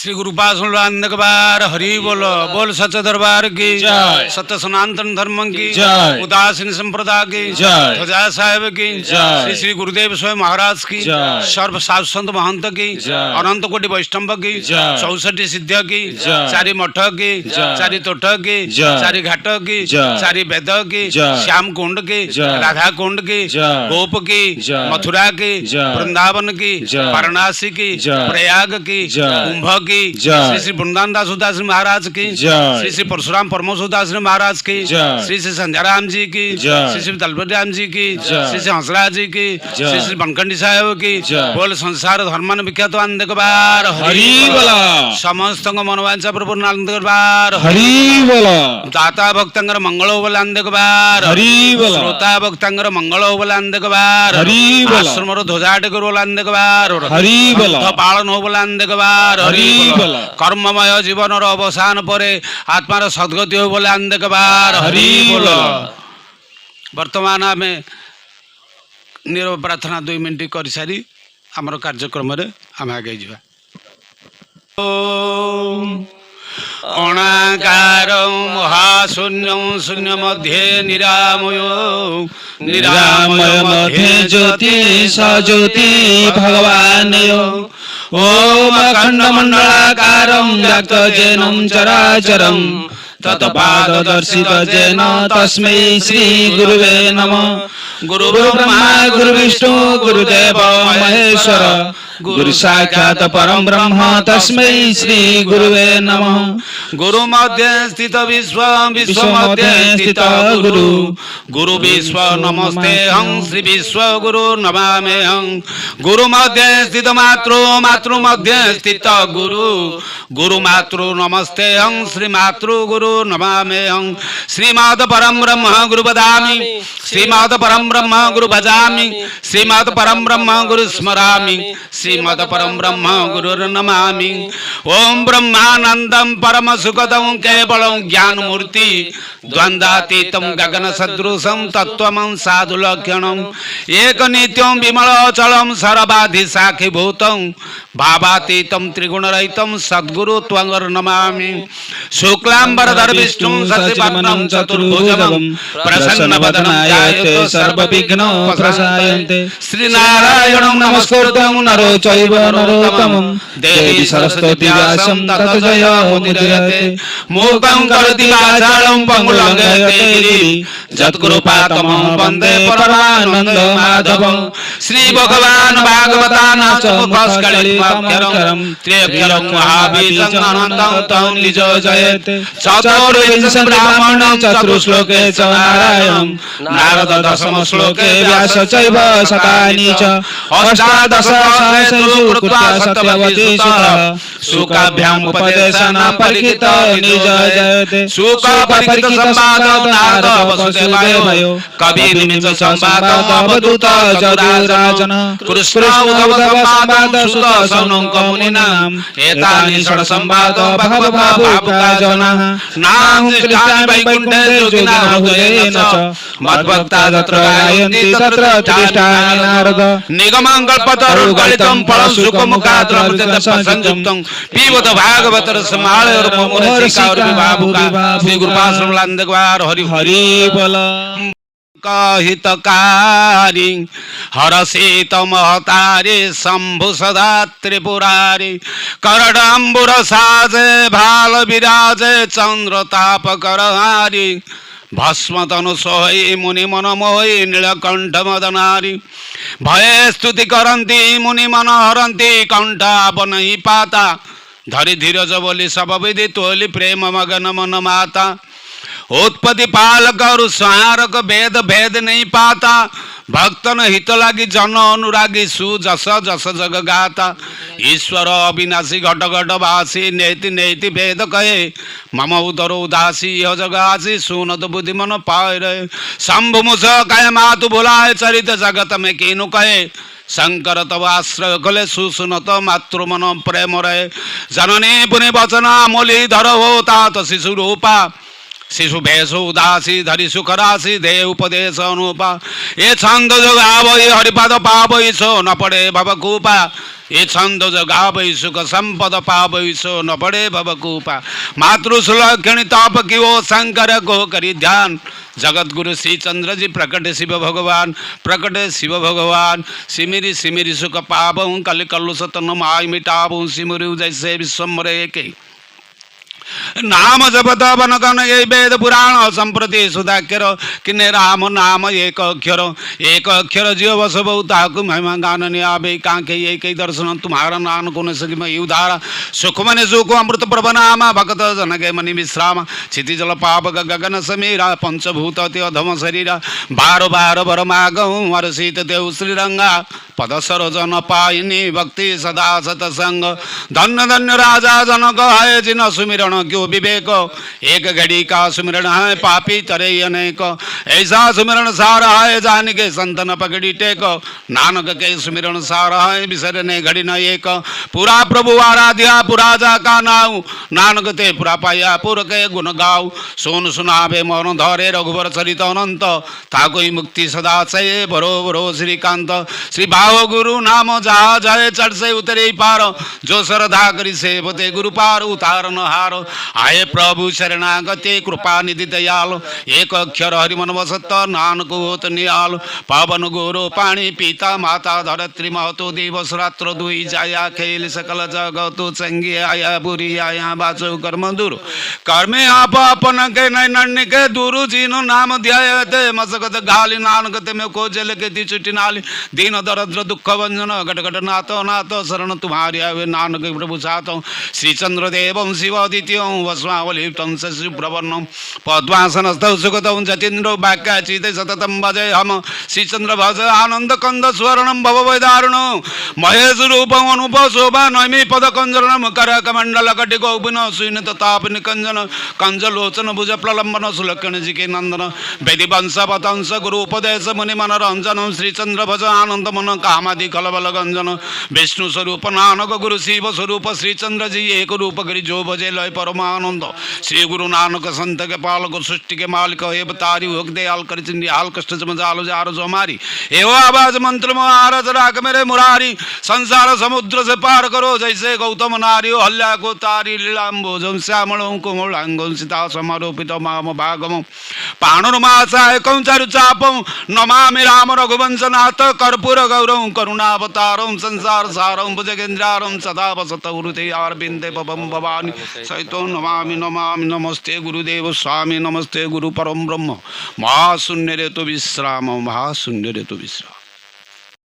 श्री गुरुपाद बार हरि बोलो बोल सच दरबार की जय। सत्य सनातन धर्म की जय। उदासीन संप्रदाय की जय। ध्वजा साहेब की जय। श्री श्री गुरुदेव स्वयं महाराज की जय। सर्व साधु संत महंत की जय। अनंत कोटि वैष्णव की जय। 64 सिद्ध की जय। चारि मठ की जय। चारि तोठ की जय। चारि घाट की जय। चारि वेद की जय। श्याम कुंड की जय। राधा कुंड की जय। गोप की जय। मथुरा की जय। वृंदावन की जय। वाराणसी की जय। प्रयाग की जय। कुंभ की जय। श्री श्री वृंदावन दास उदास महाराज की जय। श्री श्री परशुराम परमोस उदास महाराज की जय। श्री श्री संध्याराम जी की जय। श्री श्री दलपति राम जी की जय। श्री श्री हंसराज जी की जय। श्री श्री बनखंडी साहेब की जय। बोल संसार धर्मान विख्यात आनंद बार हरि बोला समस्त मनोवांछा प्रपूर्ण आनंद बार हरि बोला दाता भक्तंगर मंगल बोल आनंद बार हरि बोला श्रोता भक्तंगर मंगल बोल आनंद बार हरि बोला आश्रम ध्वजाट बोल आनंद बार हरि बोला पालन हो बोल आनंद बार हरि बोला कर्ममय जीवन अवसान पर आत्मार सद्गति हो बोले आनंद बार हरि बोला वर्तमान आम नीरव प्रार्थना 2 मिनिट कर सारी आमर कार्यक्रम आम आगे जा अणाकार महाशून्य शून्य मध्ये निरामय निरामय मध्ये ज्योति सज्योति भगवान् ओम अखंड मंडलाकारं व्याप्त जेनं चराचरं तत्पाददर्शित जेन तस्मै श्री गुरुवे नमः। गुरु ब्रह्मा गुरु विष्णु गुरुदेव महेश्वर गुरु साक्षात् परम ब्रह्म तस्मै श्री गुरुवे नमः। गुरु मध्य स्थित विश्व विश्व मध्य स्थित गुरु गुरु विश्व नमस्ते हं श्री विश्व गुरु नमामि हं। गुरु मध्य स्थित मातृ मातृ मध्य स्थित गुरु गुरु मातृ नमस्ते हं श्री मातृ गुरु नमामि हं। श्रीमद् परम ब्रह्म गुरु वदामि श्रीमद् परम ब्रह्म गुरु भजामि श्रीमद् परम ब्रह्म गुरु स्मरामि श्रीमद् परम ब्रह्म गुरु नमामि। ओम ब्रह्मानंदम परम सुखदं केवलं ज्ञान मूर्ति द्वंद्वातीतं गगन सदृशं तत्त्वं साधु लक्षणं एक नित्यं विमलाचलं सर्वाधि साक्षीभूतं भावातीतं त्रिगुणरहितं सद्गुरु त्वं नमामि। शुक्लांबरधर विष्णुं शशिवर्णं चतुर्भुजं प्रसन्नवदनाय सर्वविघ्नोपशान्तये श्रीनारायणं नमस्कृतं नरो चैव नरोत्तमं देवी सरस्वती व्यासं ततो जयमुदीरयते मूकं करोति वाचालं पंगुलं गिरिं यत्कृपातमं वन्दे परमानन्द माधवं। श्री भगवान् भागवतानाथमुखस्कलितमक्षरं त्र्यक्षरं महाबीजं अनन्तं तं निजो जयते चतुर्विंशं ब्राह्मणं चतुर्श्लोके च नारायणं नारद दशम श्लोके व्यास चैव शतानि च अष्टादश सहस्रेषु कृत्वा सत्यवतीसुतः शुकाभ्याम् उपदेशन परिकित निज जयते शुक परिकित संवाद नारद वसुदेवाय कवि निमित्त संवाद अवधूत जदुराजन कृष्ण उद्धव संवाद सुत सौनक मुनिनां एतानि षड् संवाद भगवत भावुका जनाः नाम कृष्णाय वैकुण्ठे योगिनां हृदयेन च मद्भक्ता तत्र गायन्ति तत्र तिष्ठामि नारद निगमं कल्पतरु गलितं फलशुकमुखाद्रवृतं संयुक्तं पीबत भागवत रसमालय और मोमोरसिका और विभावुका श्री गुरुपाद आनंदवार हरि हरि बोला हितकारी हरसित महतारी शंभु सदा त्रिपुरारी करडम्बुर साजे भाल विराजे चंद्र ताप करहारी भस्म तनु सोई मुनि मन मोहि नीलकंठ मदनारी भये स्तुति करंती मुनि मन हरंती कंठा बनहि पाता धरि धीरज बोली सब विधि तोली प्रेम मगन मन माता उत्पत्ति पालक और संहारक भेद भेद नहीं पाता भक्तन हित लागी जन अनुरागी सुजस जस जग गाता ईश्वर अविनाशी घट घट वासी नेति नेति भेद कहे मम उदर उदासी यह जगासी सुनत बुद्धि मन पाए रहे शंभु मुझ कहे मातु भुलाए चरित जगत में कीनु कहे शंकर तब आश्रय कले सुसुनत मातृ मन प्रेम रहे जननी पुनि वचना मोली धर हो तात शिशु रूपा शिशु भेषु उदासी धरि सुख राशि दे उपदेश अनुपा ये छंद जो गावई हरिपद पावई सो न पड़े भवकूपा ये छंद जो गावई सुख संपद पावई सो न पड़े भवकूपा मातृसुलक्षणी ताप की ओ शंकर को करी ध्यान जगत गुरु श्री चंद्र जी प्रकट शिव भगवान प्रकट शिव भगवान सिमिरी सिमिरी सुख पावऊँ कल कलुष तन माय मिटावूँ सिमरु जैसे विश्वम्भर एक नाम जपत वन कन ये वेद पुराण संप्रति सुधाक्षर किन्ने राम नाम एक अक्षर जीव बस बहु महिमा गान आवे कांखे एक दर्शन तुम्हारा नान कौन सकी मैं उधारा सुख मने सुख अमृत प्रभ नाम भक्त जनके मनि विश्राम क्षिति जल पाप गगन समीरा पंचभूत अधम शरीरा बार बार बर मागऊ हरषित देव श्रीरंगा पद सरोजन पाइनी भक्ति सदा सतसंग धन्य धन्य राजा जनक है जिन सुमिरण क्यों विवेक एक घड़ी का सुमिरण है पापी तरे अनेक ऐसा सुमिरण सार है जान के संतन पकड़ी टेक नानक के सुमिरण सार है बिसरने घड़ी न एक पूरा प्रभु आराध्या पुराजा का नाऊ नानक ते पुरा पाया पुर के गुण गाऊ सोन सुनावे मौन धरे रघुवर चरित अनंत था कोई मुक्ति सदा से भरो भरो श्रीकांत श्री भाव गुरु नाम जहा जाए चढ़ से उतरे पार जो श्रद्धा करी सेवते गुरु पार उतार न हार आए प्रभु शरणागते कृपा निधि दयाल एक अक्षर हरिमन वसत नानक होत नियाल पावन गोरो पानी पीता माता धरत्री महतो दिवस रात्र दुई जाया खेल सकल जगतो चंगी आया बुरी आया बाचो कर्म दूर कर्मे आप अपन के नैनन्य के दूर जीनो नाम ध्यायते मसकत गाली नानक ते में को जल के दी चुटी नाली दीन दरिद्र दुख भंजन घट घट नातो नातो शरण तुम्हारी आवे नानक प्रभु सातो श्री चंद्र देवं शिव द्वितीय वस्वावलिप्तं सुप्रवर्णं पद्मासनस्थौ सुगतं जतीन्द्रो वाक्याचिते सततं भजे हम श्री चंद्र भज आनंद कंद स्वर्णं भव वैदारुणो महेश रूपं अनुप शोभा नैमि पद कंजरणं कर कमंडल कटिको बिन सुनित ताप निकंजन कंजलोचन भुज प्रलंबन सुलक्षण जी के नंदन वेदी वंश पतंस गुरु उपदेश मुनि मन रंजन श्री चंद्र भज आनंद मन कामादि कलबल गंजन विष्णु स्वरूप नानक गुरु शिव स्वरूप श्री चंद्र जी एक रूप गिरी जो भजे लय परमानंद श्री गुरु नानक संत के पालक सृष्टि के मालिक हे बतारी होक दयाल कर चिंदी हाल कष्ट जमजाल जार जो हमारी एवं आवाज मंत्र में आरज राख मेरे मुरारी संसार समुद्र से पार करो जैसे गौतम नारी हल्या को तारी लीलाम्बोजम श्यामलों कोमलांगों सीता समारोपित माम भागम पाणुर्मासाय कौचारु चापम नमामि राम रघुवंश नाथ कर्पूर गौरव करुणावतारं संसार सारं भुजगेन्द्रारं सदा वसत हृदय अरविंदे पवम भवानी सहितो नमामि नमामि नमस्ते गुरुदेव स्वामी नमस्ते गुरु परम ब्रह्म महाशून्य रे तो विश्राम महाशून्य रे तो विश्राम।